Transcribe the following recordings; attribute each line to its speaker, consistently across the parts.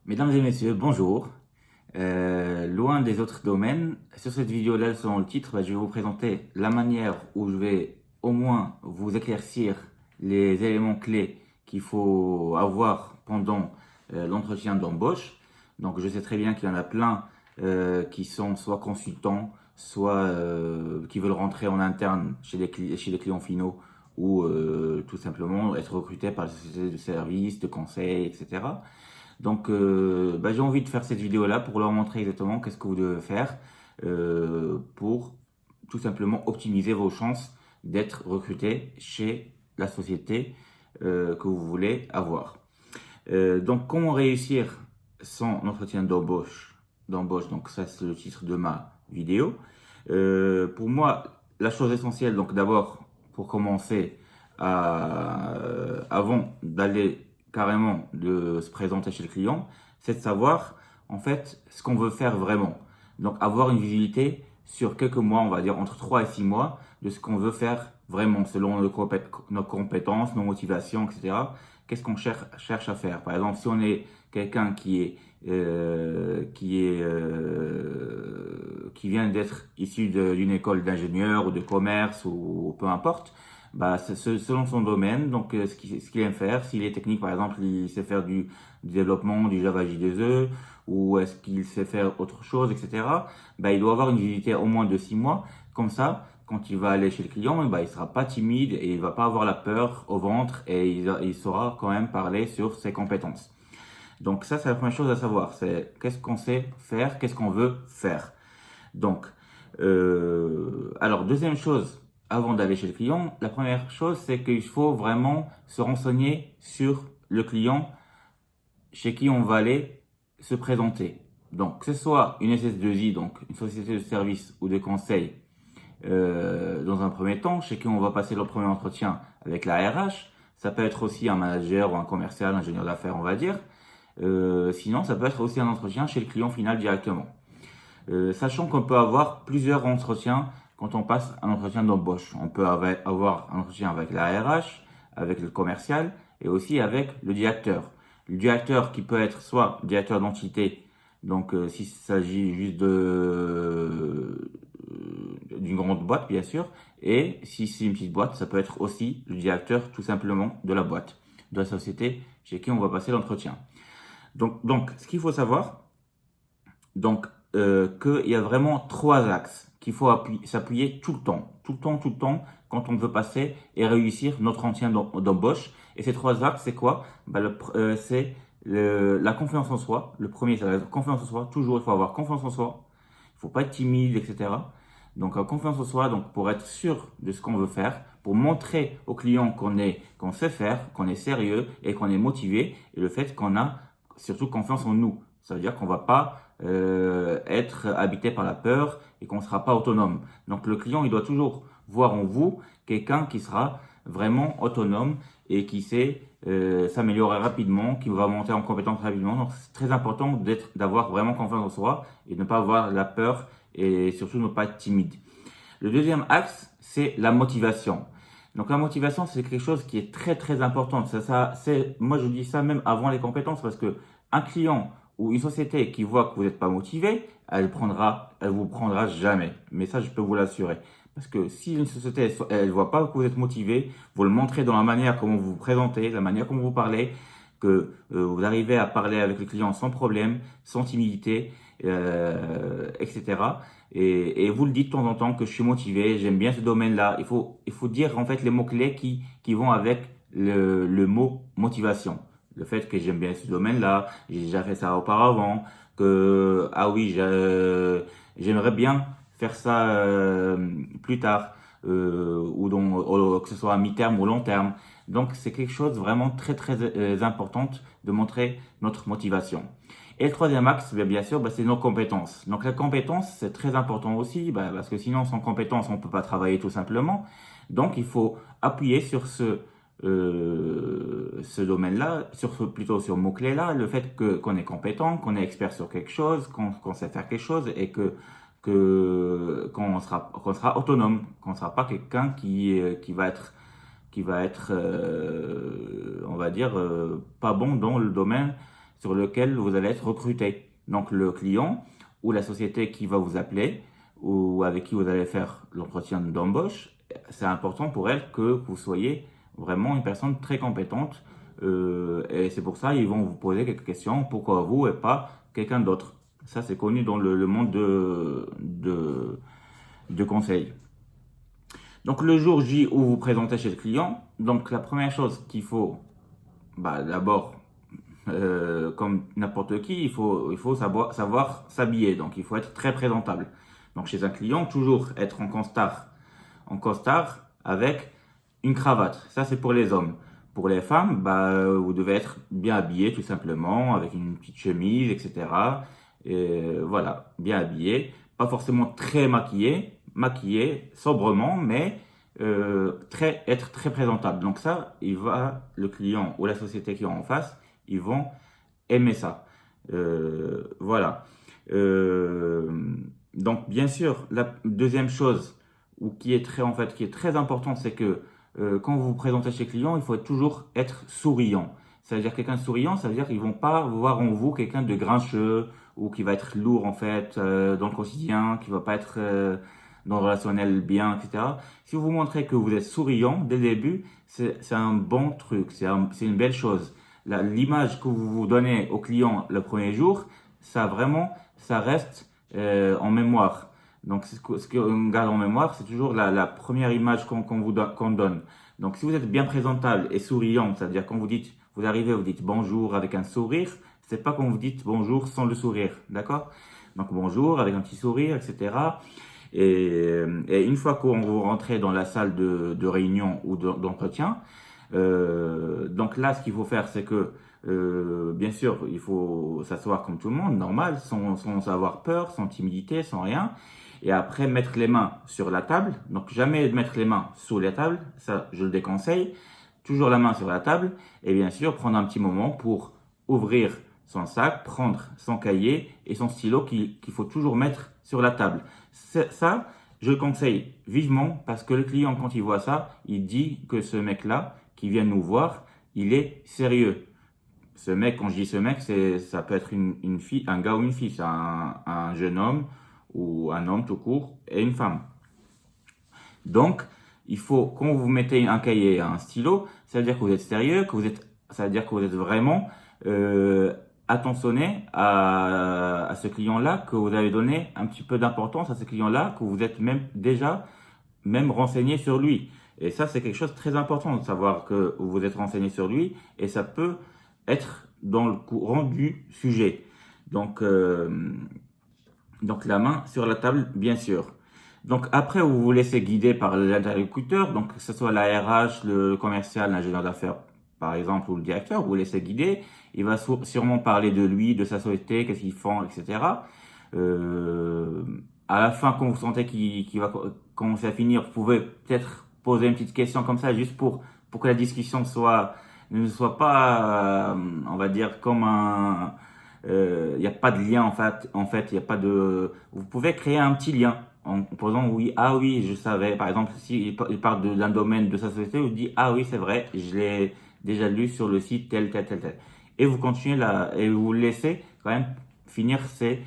Speaker 1: Mesdames et messieurs, bonjour. Loin des autres domaines, sur cette vidéo-là, selon le titre, je vais vous présenter la manière où je vais au moins vous éclaircir les éléments clés qu'il faut avoir pendant l'entretien d'embauche. Donc, je sais très bien qu'il y en a plein qui sont soit consultants, soit qui veulent rentrer en interne chez les clients finaux ou tout simplement être recrutés par les sociétés de services, de conseil, etc. Donc, j'ai envie de faire cette vidéo-là pour leur montrer exactement qu'est-ce que vous devez faire pour tout simplement optimiser vos chances d'être recruté chez la société que vous voulez avoir. Donc, comment réussir son entretien d'embauche, donc ça c'est le titre de ma vidéo. Pour moi, la chose essentielle, donc d'abord, pour commencer, avant d'aller carrément de se présenter chez le client, c'est de savoir en fait ce qu'on veut faire vraiment. Donc avoir une visibilité sur quelques mois, on va dire entre 3 et 6 mois, de ce qu'on veut faire vraiment selon nos compétences, nos motivations, etc. Qu'est-ce qu'on cherche à faire? Par exemple, si on est quelqu'un qui vient d'être issu d'une école d'ingénieur ou de commerce ou peu importe, c'est selon son domaine, donc ce qu'il aime faire, s'il est technique par exemple, il sait faire du développement, du Java J2E, ou est-ce qu'il sait faire autre chose, etc. Il doit avoir une visibilité au moins de 6 mois, comme ça, quand il va aller chez le client, il sera pas timide et il va pas avoir la peur au ventre et il saura quand même parler sur ses compétences. Donc ça, c'est la première chose à savoir, c'est qu'est-ce qu'on sait faire, qu'est-ce qu'on veut faire. Donc, alors deuxième chose, avant d'aller chez le client, la première chose, c'est qu'il faut vraiment se renseigner sur le client chez qui on va aller se présenter. Donc, que ce soit une SS2I, donc une société de service ou de conseil, dans un premier temps, chez qui on va passer le premier entretien avec la RH. Ça peut être aussi un manager ou un commercial, un ingénieur d'affaires, on va dire. Sinon, ça peut être aussi un entretien chez le client final directement. Sachant qu'on peut avoir plusieurs entretiens quand on passe un entretien d'embauche. On peut avoir un entretien avec la RH, avec le commercial et aussi avec le directeur. Le directeur qui peut être soit directeur d'entité, donc s'il s'agit juste d'une grande boîte bien sûr, et si c'est une petite boîte, ça peut être aussi le directeur tout simplement de la boîte, de la société chez qui on va passer l'entretien. Donc ce qu'il faut savoir, donc qu'il y a vraiment trois axes qu'il faut s'appuyer tout le temps, tout le temps, tout le temps, quand on veut passer et réussir notre entretien d'embauche. Et ces trois axes, c'est quoi? C'est la confiance en soi. Le premier, c'est la confiance en soi. Toujours, il faut avoir confiance en soi. Il faut pas être timide, etc. Donc, confiance en soi, donc pour être sûr de ce qu'on veut faire, pour montrer au client qu'on sait faire, qu'on est sérieux et qu'on est motivé, et le fait qu'on a surtout confiance en nous. Ça veut dire qu'on va pas être habité par la peur et qu'on ne sera pas autonome. Donc le client, il doit toujours voir en vous quelqu'un qui sera vraiment autonome et qui sait s'améliorer rapidement, qui va monter en compétence rapidement. Donc c'est très important d'avoir vraiment confiance en soi et de ne pas avoir la peur et surtout ne pas être timide. Le deuxième axe, c'est la motivation. Donc la motivation, c'est quelque chose qui est très très important. Moi je dis ça même avant les compétences parce que un client ou une société qui voit que vous n'êtes pas motivé, elle vous prendra jamais. Mais ça, je peux vous l'assurer. Parce que si une société, elle voit pas que vous êtes motivé, vous le montrez dans la manière comment vous vous présentez, la manière comment vous parlez, que vous arrivez à parler avec le client sans problème, sans timidité, etc. Et vous le dites de temps en temps que je suis motivé, j'aime bien ce domaine-là. Il faut dire en fait les mots-clés qui vont avec le mot motivation. Le fait que j'aime bien ce domaine-là, j'ai déjà fait ça auparavant, que ah oui, j'aimerais bien faire ça plus tard, que ce soit à mi-terme ou long terme. Donc c'est quelque chose vraiment très très important de montrer notre motivation. Et le troisième axe, bien sûr, c'est nos compétences. Donc la compétence, c'est très important aussi, parce que sinon sans compétence, on ne peut pas travailler tout simplement. Donc il faut appuyer sur ce domaine-là, plutôt sur mots-clés-là, le fait qu'on est compétent, qu'on est expert sur quelque chose, qu'on sait faire quelque chose et qu'on sera autonome, qu'on ne sera pas quelqu'un qui va être on va dire, pas bon dans le domaine sur lequel vous allez être recruté. Donc le client ou la société qui va vous appeler ou avec qui vous allez faire l'entretien d'embauche, c'est important pour elle que vous soyez vraiment une personne très compétente. Et c'est pour ça ils vont vous poser quelques questions. Pourquoi vous et pas quelqu'un d'autre? Ça, c'est connu dans le monde de conseil. Donc, le jour J où vous présentez chez le client, donc la première chose qu'il faut, d'abord, comme n'importe qui, il faut savoir s'habiller. Donc, il faut être très présentable. Donc, chez un client, toujours être en costard avec une cravate. Ça, c'est pour les hommes. Pour les femmes, vous devez être bien habillé tout simplement, avec une petite chemise, etc. Et voilà, bien habillé. Pas forcément très maquillé sobrement, mais être très présentable. Donc ça, le client ou la société qui est en face, ils vont aimer ça. Voilà. Donc bien sûr, la deuxième chose qui est très importante, c'est que quand vous vous présentez chez le client, il faut toujours être souriant. Ça veut dire quelqu'un de souriant, ça veut dire qu'ils vont pas voir en vous quelqu'un de grincheux ou qui va être lourd en fait dans le quotidien, qui va pas être dans le relationnel bien, etc. Si vous montrez que vous êtes souriant dès le début, c'est un bon truc, c'est une belle chose. L'image que vous vous donnez au client le premier jour, ça reste en mémoire. Donc, ce qu'on garde en mémoire, c'est toujours la première image qu'on donne. Donc, si vous êtes bien présentable et souriant, c'est-à-dire quand vous arrivez, vous dites bonjour avec un sourire, c'est pas quand vous dites bonjour sans le sourire, d'accord? Donc, bonjour avec un petit sourire, etc. Et une fois qu'on vous rentrez dans la salle de réunion ou d'entretien, donc là, ce qu'il faut faire, c'est que, bien sûr, il faut s'asseoir comme tout le monde, normal, sans avoir peur, sans timidité, sans rien. Et après, mettre les mains sur la table. Donc, jamais mettre les mains sous la table. Ça, je le déconseille. Toujours la main sur la table. Et bien sûr, prendre un petit moment pour ouvrir son sac, prendre son cahier et son stylo qu'il faut toujours mettre sur la table. Ça, je le conseille vivement parce que le client, quand il voit ça, il dit que ce mec-là, qui vient nous voir, il est sérieux. Ce mec, quand je dis ce mec, ça peut être une fille, un gars ou une fille. C'est un jeune homme ou un homme tout court et une femme. Donc, quand vous mettez un cahier et un stylo, ça veut dire que vous êtes sérieux, ça veut dire que vous êtes vraiment attentionné à ce client-là, que vous avez donné un petit peu d'importance à ce client-là, que vous êtes même renseigné sur lui. Et ça, c'est quelque chose de très important de savoir que vous êtes renseigné sur lui et ça peut être dans le courant du sujet. Donc la main sur la table, bien sûr. Donc après, vous vous laissez guider par l'interlocuteur, donc que ce soit la RH, le commercial, l'ingénieur d'affaires, par exemple, ou le directeur, vous vous laissez guider. Il va sûrement parler de lui, de sa société, qu'est-ce qu'ils font, etc. À la fin, quand vous sentez qu'il va commencer à finir, vous pouvez peut-être poser une petite question comme ça, juste pour que la discussion ne soit pas, on va dire, comme il n'y a pas de lien en fait, il y a pas de. Vous pouvez créer un petit lien en posant oui, ah oui, je savais. Par exemple, s'il parle d'un domaine de sa société, vous dites ah oui, c'est vrai, je l'ai déjà lu sur le site tel. Et vous continuez là et vous laissez quand même finir ces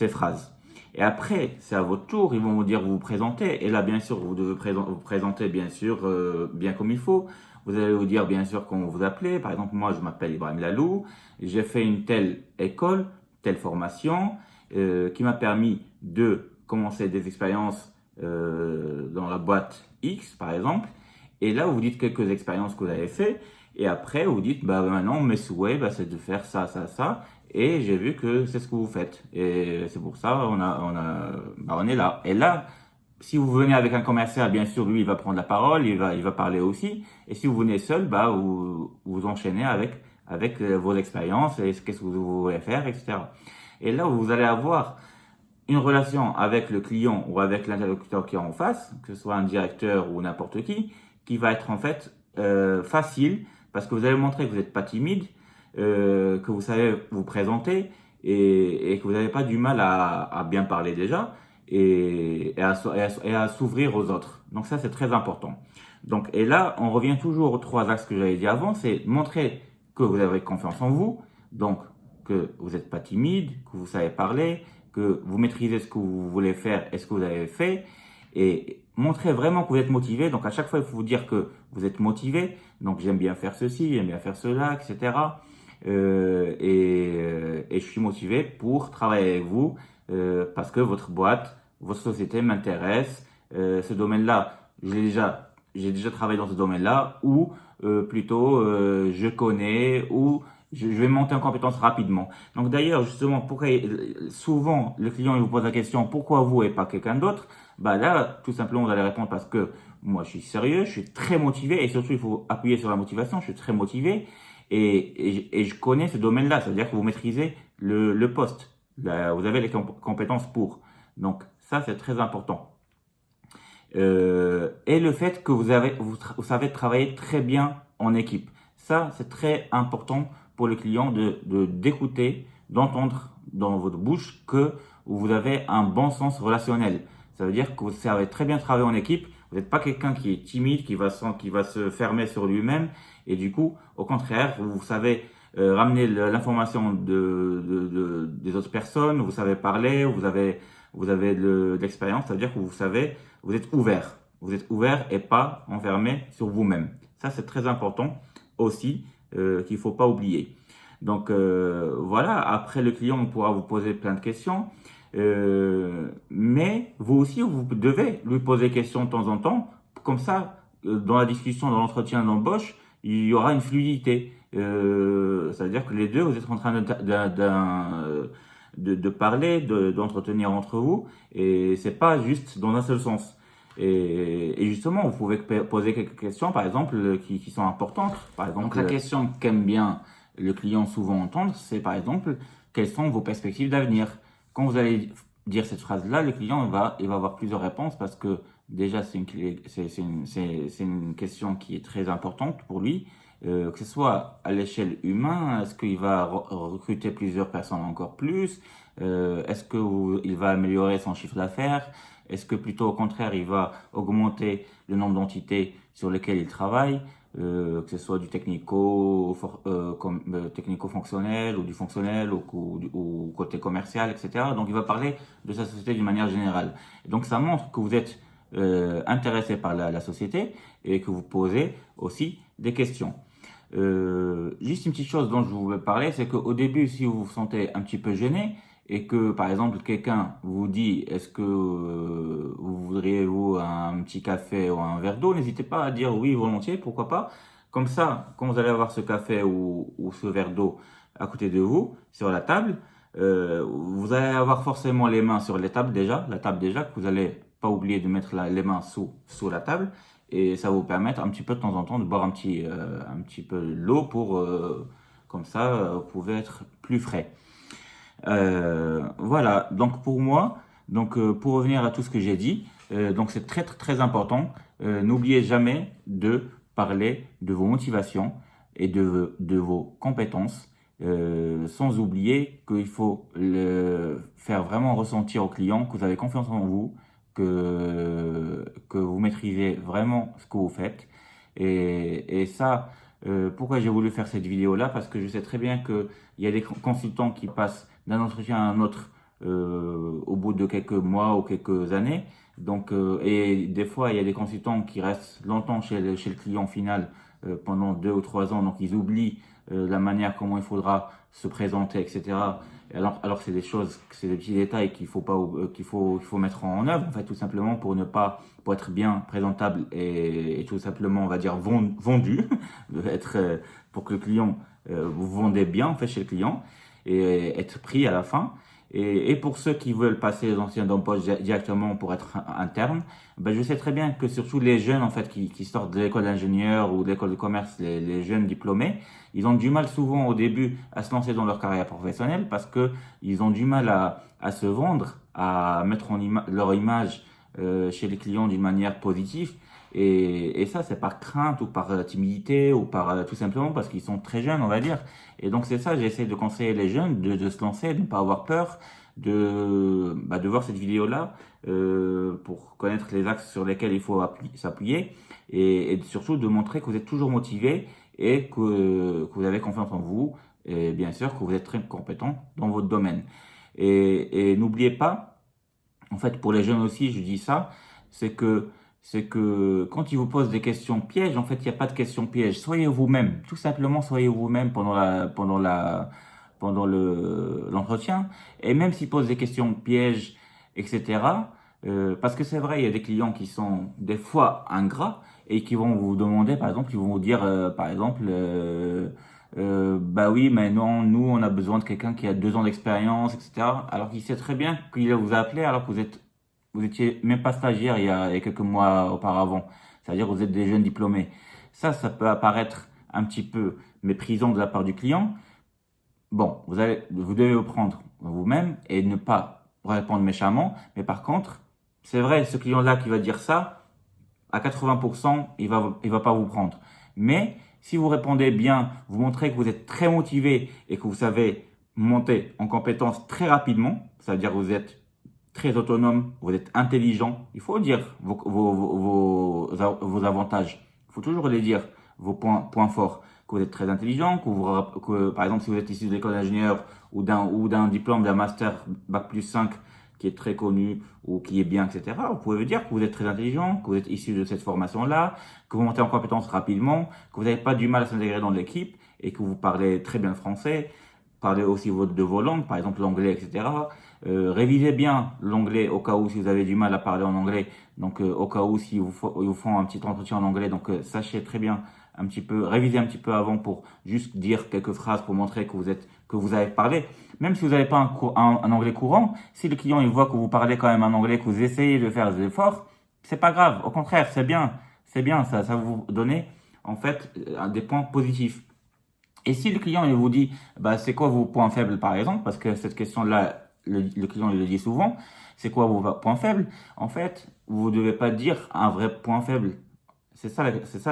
Speaker 1: phrases. Et après, c'est à votre tour, ils vont vous dire vous présenter. Et là, bien sûr, vous devez vous présenter bien sûr bien comme il faut. Vous allez vous dire bien sûr comment vous appelez. Par exemple, moi, je m'appelle Ibrahim Lalou. J'ai fait une telle école, telle formation qui m'a permis de commencer des expériences dans la boîte X, par exemple. Et là, vous dites quelques expériences que vous avez fait. Et après, vous dites, maintenant, mes souhaits, c'est de faire ça. Et j'ai vu que c'est ce que vous faites. Et c'est pour ça, on est là. Et là, si vous venez avec un commercial, bien sûr, lui, il va prendre la parole, il va parler aussi. Et si vous venez seul, vous enchaînez avec vos expériences et qu'est-ce que vous voulez faire, etc. Et là, vous allez avoir une relation avec le client ou avec l'interlocuteur qui est en face, que ce soit un directeur ou n'importe qui va être en fait facile parce que vous allez montrer que vous n'êtes pas timide, que vous savez vous présenter et que vous n'avez pas du mal à bien parler déjà et à s'ouvrir aux autres. Donc ça, c'est très important. Donc, et là, on revient toujours aux trois axes que j'avais dit avant, c'est montrer que vous avez confiance en vous. Donc, que vous n'êtes pas timide, que vous savez parler, que vous maîtrisez ce que vous voulez faire et ce que vous avez fait, et montrez vraiment que vous êtes motivé. Donc à chaque fois, il faut vous dire que vous êtes motivé. Donc j'aime bien faire ceci, j'aime bien faire cela, etc. Et je suis motivé pour travailler avec vous parce que votre boîte, votre société m'intéresse. Ce domaine-là, j'ai déjà travaillé dans ce domaine-là, ou plutôt je connais, ou je vais monter en compétence rapidement. Donc d'ailleurs, justement, pourquoi souvent le client il vous pose la question pourquoi vous et pas quelqu'un d'autre? Bah là, tout simplement, vous allez répondre parce que moi je suis sérieux, je suis très motivé, et surtout il faut appuyer sur la motivation. Je suis très motivé et je connais ce domaine-là. Ça veut dire que vous maîtrisez le poste. Là, vous avez les compétences pour. Donc ça, c'est très important. Et le fait que vous savez travailler très bien en équipe. Ça, c'est très important pour le client d'écouter, d'entendre dans votre bouche que vous avez un bon sens relationnel. Ça veut dire que vous savez très bien travailler en équipe. Vous n'êtes pas quelqu'un qui est timide, qui va se fermer sur lui-même. Et du coup, au contraire, vous savez ramener l'information des autres personnes. Vous savez parler, vous avez de l'expérience. Ça veut dire que vous êtes ouvert. Vous êtes ouvert et pas enfermé sur vous-même. Ça, c'est très important aussi qu'il faut pas oublier. Donc voilà, après le client pourra vous poser plein de questions. Mais vous aussi, vous devez lui poser des questions de temps en temps. Comme ça, dans la discussion, dans l'entretien d'embauche, il y aura une fluidité. Ça veut dire que les deux, vous êtes en train de parler, d'entretenir entre vous, et c'est pas juste dans un seul sens. Et justement, vous pouvez poser quelques questions, par exemple, qui sont importantes. Par exemple, donc la question qu'aime bien le client souvent entendre, c'est par exemple, quelles sont vos perspectives d'avenir? Quand vous allez dire cette phrase-là, le client il va avoir plusieurs réponses parce que déjà c'est une question qui est très importante pour lui, que ce soit à l'échelle humaine, est-ce qu'il va recruter plusieurs personnes encore plus, est-ce qu'il va améliorer son chiffre d'affaires, est-ce que plutôt au contraire il va augmenter le nombre d'entités sur lesquelles il travaille, que ce soit du technico-fonctionnel ou du fonctionnel ou côté commercial, etc. Donc il va parler de sa société d'une manière générale. Et donc ça montre que vous êtes intéressé par la société et que vous posez aussi des questions. Juste une petite chose dont je voulais parler, c'est qu'au début, si vous vous sentez un petit peu gêné et que par exemple quelqu'un vous dit est-ce que vous voudriez-vous un petit café ou un verre d'eau, n'hésitez pas à dire oui volontiers, pourquoi pas. Comme ça, quand vous allez avoir ce café ou ce verre d'eau à côté de vous, sur la table, vous allez avoir forcément les mains sur la table déjà, que vous allez pas oublier de mettre les mains sous la table. Et ça va vous permettre un petit peu de temps en temps de boire un petit peu l'eau pour, comme ça, vous pouvez être plus frais. Voilà, donc pour moi, pour revenir à tout ce que j'ai dit, donc c'est très très très important. N'oubliez jamais de parler de vos motivations et de vos compétences, sans oublier qu'il faut faire vraiment ressentir au client que vous avez confiance en vous, que vous maîtrisez vraiment ce que vous faites. Et ça, pourquoi j'ai voulu faire cette vidéo-là? Parce que je sais très bien qu'il y a des consultants qui passent d'un entretien à un autre au bout de quelques mois ou quelques années. Donc, et des fois, il y a des consultants qui restent longtemps chez le client final pendant 2 ou 3 ans. Donc, ils oublient la manière comment il faudra se présenter, etc. Alors que c'est des choses, c'est des petits détails qu'il faut pas, qu'il faut mettre en œuvre, en fait, tout simplement pour être bien présentable et tout simplement, on va dire, vendu, pour que le client, vous vendez bien, en fait, chez le client et être pris à la fin. Et pour ceux qui veulent passer les anciens d'embauche directement pour être interne, ben je sais très bien que surtout les jeunes en fait qui sortent de l'école d'ingénieur ou de l'école de commerce, les jeunes diplômés, ils ont du mal souvent au début à se lancer dans leur carrière professionnelle parce que ils ont du mal à se vendre, à mettre leur image chez les clients d'une manière positive. Et ça, c'est par crainte ou par timidité ou par tout simplement parce qu'ils sont très jeunes, on va dire. Et donc c'est ça, j'essaie de conseiller les jeunes de se lancer, de ne pas avoir peur, de voir cette vidéo-là pour connaître les axes sur lesquels il faut s'appuyer et surtout de montrer que vous êtes toujours motivé et que vous avez confiance en vous et bien sûr que vous êtes très compétent dans votre domaine. Et n'oubliez pas, en fait, pour les jeunes aussi, je dis ça, c'est que quand ils vous posent des questions pièges, en fait, il n'y a pas de questions pièges. Soyez vous-même, tout simplement, soyez vous-même pendant l'entretien. Et même s'ils posent des questions pièges, etc. Parce que c'est vrai, il y a des clients qui sont des fois ingrats et qui vont vous demander, par exemple, ils vont vous dire, par exemple, bah oui, mais non, nous, on a besoin de quelqu'un qui a 2 ans d'expérience, etc. Alors qu'il sait très bien qu'il vous a appelé alors que vous étiez même pas stagiaire il y a quelques mois auparavant. C'est-à-dire que vous êtes des jeunes diplômés. Ça peut apparaître un petit peu méprisant de la part du client. Bon, vous devez vous prendre vous-même et ne pas répondre méchamment. Mais par contre, c'est vrai, ce client-là qui va dire ça, à 80%, il va pas vous prendre. Mais si vous répondez bien, vous montrez que vous êtes très motivé et que vous savez monter en compétence très rapidement, c'est-à-dire que vous êtes très autonome, vous êtes intelligent, il faut dire vos avantages. Il faut toujours les dire, vos points forts. Que vous êtes très intelligent, que par exemple, si vous êtes issu de l'école d'ingénieur ou d'un diplôme, d'un master Bac+5 qui est très connu ou qui est bien, etc. Vous pouvez dire que vous êtes très intelligent, que vous êtes issu de cette formation-là, que vous montez en compétence rapidement, que vous n'avez pas du mal à s'intégrer dans l'équipe et que vous parlez très bien le français. Parlez aussi de vos langues, par exemple l'anglais, etc. Révisez bien l'anglais au cas où si vous avez du mal à parler en anglais. Donc au cas où si ils vous font un petit entretien en anglais, donc sachez très bien un petit peu, révisez un petit peu avant pour juste dire quelques phrases pour montrer que vous avez parlé. Même si vous n'avez pas un anglais courant, si le client il voit que vous parlez quand même un anglais, que vous essayez de faire des efforts, c'est pas grave. Au contraire, c'est bien, ça va vous donner en fait des points positifs. Et si le client il vous dit, bah, c'est quoi vos points faibles par exemple, parce que cette question-là, le client il le dit souvent, c'est quoi vos points faibles? En fait, vous ne devez pas dire un vrai point faible. C'est ça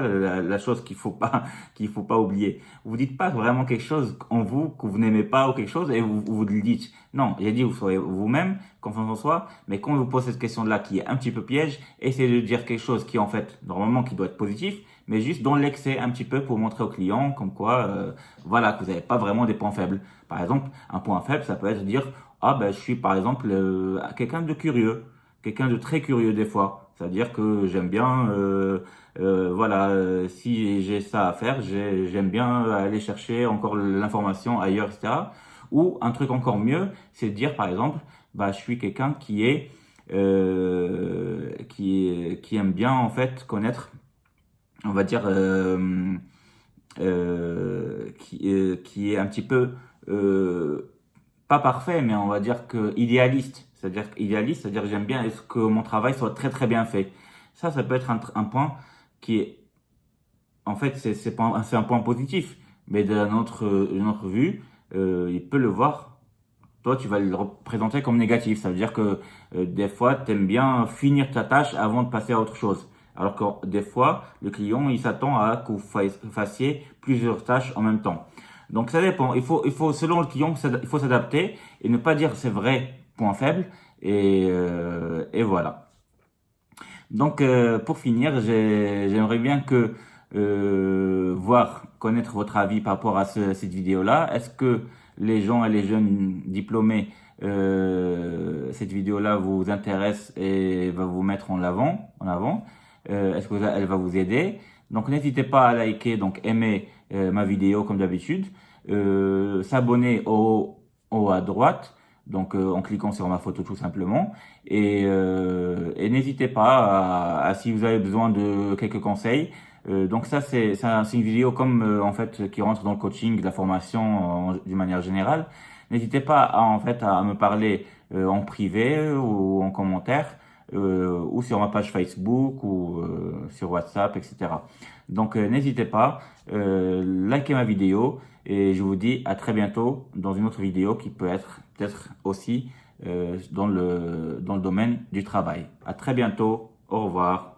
Speaker 1: la chose qu'il faut pas oublier. Vous dites pas vraiment quelque chose en vous que vous n'aimez pas ou quelque chose et vous le dites. Non, j'ai dit vous soyez vous-même, confiance en soi, mais quand on vous pose cette question-là qui est un petit peu piège, essayez de dire quelque chose qui en fait, normalement, qui doit être positif, mais juste dans l'excès un petit peu pour montrer au client comme quoi, voilà, que vous n'avez pas vraiment des points faibles. Par exemple, un point faible, ça peut être dire, ah ben, je suis par exemple quelqu'un de curieux, quelqu'un de très curieux des fois. C'est-à-dire que j'aime bien, voilà, si j'ai ça à faire, j'aime bien aller chercher encore l'information ailleurs, etc. Ou un truc encore mieux, c'est de dire par exemple, bah, je suis quelqu'un qui aime bien en fait connaître, on va dire, qui est un petit peu pas parfait, mais on va dire que idéaliste. C'est-à-dire que j'aime bien est-ce que mon travail soit très très bien fait. Ça peut être un point qui est, en fait, c'est un point positif, mais d'une autre vue, il peut le voir. Toi, tu vas le représenter comme négatif. Ça veut dire que des fois, tu aimes bien finir ta tâche avant de passer à autre chose. Alors que des fois, le client, il s'attend à que vous fassiez plusieurs tâches en même temps. Donc ça dépend. Selon le client, il faut s'adapter et ne pas dire c'est vrai, point faible. Et voilà. Donc pour finir, j'aimerais bien connaître votre avis par rapport à cette vidéo-là. Est-ce que les gens et les jeunes diplômés, cette vidéo-là vous intéresse et va vous mettre en avant? Est-ce que elle va vous aider? Donc n'hésitez pas à liker, donc aimer ma vidéo comme d'habitude, s'abonner au haut à droite, donc en cliquant sur ma photo tout simplement, et n'hésitez pas si vous avez besoin de quelques conseils. Donc ça c'est une vidéo comme en fait qui rentre dans le coaching, la formation d'une manière générale. N'hésitez pas en fait à me parler en privé ou en commentaire ou sur ma page Facebook ou sur WhatsApp, etc. Donc n'hésitez pas, likez ma vidéo et je vous dis à très bientôt dans une autre vidéo qui peut être peut-être aussi dans le domaine du travail. À très bientôt, au revoir.